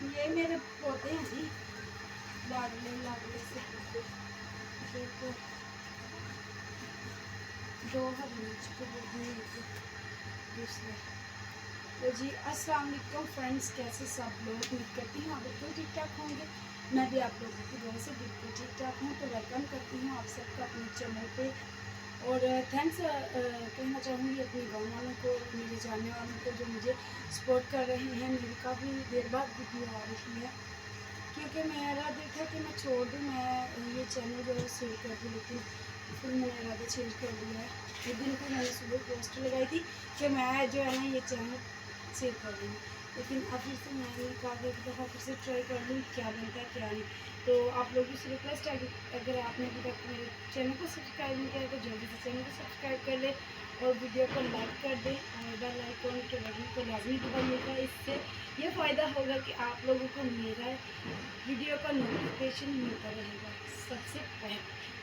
ये मेरे पोते हैं जी, लाडले लाडले से देखो, 2 हरी मिर्च को दूसरे। तो जी अस्सलाम वालेकुम फ्रेंड्स, कैसे सब लोग? उम्मीद करती हूँ आप बिल्कुल ठीक ठाक होंगे। मैं भी आप लोगों की दुआ से बिल्कुल ठीक ठाक हूँ। तो वेलकम करती हूँ आप सबका अपने चैनल पे, और थैंक्स कहना चाहूँगी अपने गाँव वालों को, मेरे जानने वालों को जो मुझे सपोर्ट कर रहे हैं। मेरी काफ़ी देर बाद वीडियो आ रही है क्योंकि मेरा दिल था कि मैं छोड़ दूँ, मैं ये चैनल जो है सेव कर दूँ, लेकिन फिर मैंने इरादा चेंज कर दिया है। एक दिन को मैंने सुबह पोस्ट लगाई थी कि मैं जो है ना ये चैनल सेव कर दूँगी, लेकिन अब फिर से मैंने कहा एक दफ़ा फिर से ट्राई कर लूँ क्या बनता है क्या नहीं। तो आप लोगों से रिक्वेस्ट है कि अगर आपने अभी तक मेरे चैनल को सब्सक्राइब नहीं किया तो जल्दी से चैनल को सब्सक्राइब कर ले और वीडियो को लाइक कर दें और बेल आइकन के बटन को लाजमी दबाइएगा। इससे ये फ़ायदा होगा कि आप लोगों को मेरा वीडियो का नोटिफिकेशन मिलता रहेगा सबसे पहले।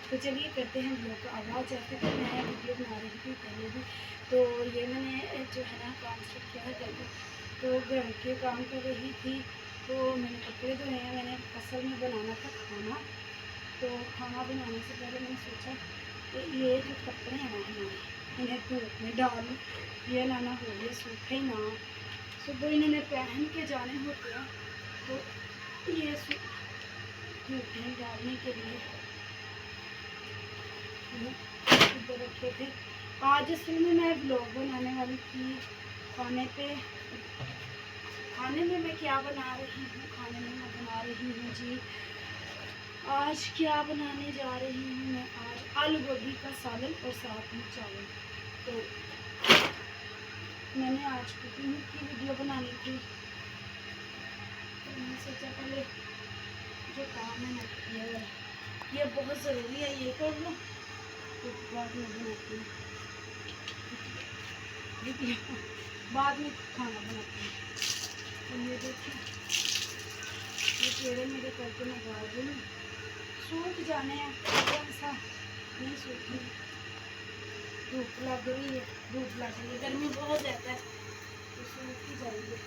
तो चलिए करते हैं ब्लॉग का आगाज़। जैसे कि मैं वीडियो बना रही थी पहले भी, तो ये मैंने जो है ना काम स्टार्ट किया है करके, तो घर के काम कर रही थी, तो मैंने कपड़े धोए हैं। मैंने असल में बनाना था खाना, तो खाना बनाने से पहले मैंने सोचा कि ये जो कपड़े हैं ना हमारे, इन्हें धूप में डालूँ, ये लाना हो गया सूखे ही ना, सुबह इन्होंने पहन के जाने होते हैं, तो ये धूप में डालने के लिए इधर रखे थे। आज असल में मैं ब्लॉग बनाने वाली थी खाने में मैं क्या बना रही हूँ, खाने में मैं बना रही हूँ जी, आज क्या बनाने जा रही हूँ मैं, आज आलू गोभी का सालन और साथ में चावल। तो मैंने आज कुकिंग की वीडियो बनानी थी, तो मैंने सोचा पहले जो काम है ना ये बहुत ज़रूरी है, ये कर लो तो बाद में बनाती हूँ वीडियो, बाद में खाना बनाती हूँ। तो ये देखिए ये पेड़े मेरे करके मैं डाल दूँ, सूख जाने हैं, कौन सा नहीं सूखी, धूप लग रही है, धूप लग रही है, गर्मी बहुत ज़्यादा है तो सूख ही जाएंगे।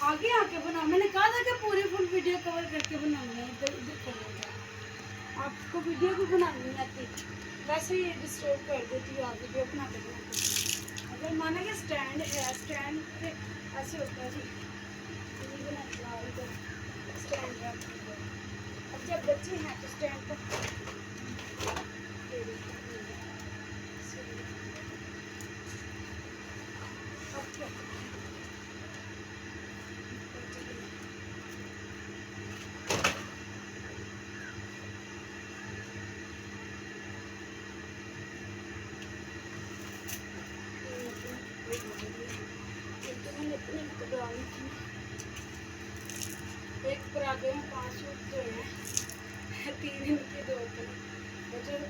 आगे आके बना, मैंने कहा था कि पूरी फुल वीडियो कवर करके बनानी है, इधर उधर करना। आपको वीडियो भी बनानी नहीं आती, वैसे ही डिस्टर्ब कर देती हूँ आप वीडियो बनाते बनाते। अगर माना कि स्टैंड है, स्टैंड पे ऐसे होता है जी, स्टैंड है। अब जब बच्चे हैं तो स्टैंड पर एक पराठे में 5 सूट जो है 3 दिन के 2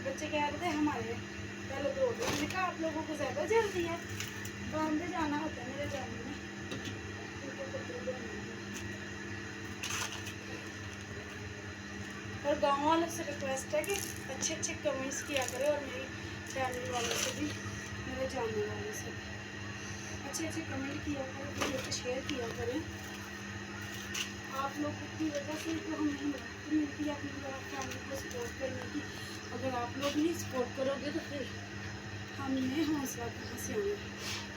बच्चे कह रहे थे हमारे पहले 2 दिन। मैंने कहा आप लोगों को ज़्यादा जल्दी है, बॉम्बे जाना होता है मेरे जाने में, और गाँव वालों से रिक्वेस्ट है कि अच्छे अच्छे कमेंट्स किया करें, और मेरी फैमिली वालों से भी, मेरे जानने वालों से अच्छे अच्छे कमेंट किया करें, वीडियो को शेयर किया करें। आप लोगों की वजह से तो हमें मदद मिलती है अपनी फैमिली को सपोर्ट करने की। अगर आप लोग नहीं सपोर्ट करोगे तो फिर हमें हौसला कहाँ से आएगा।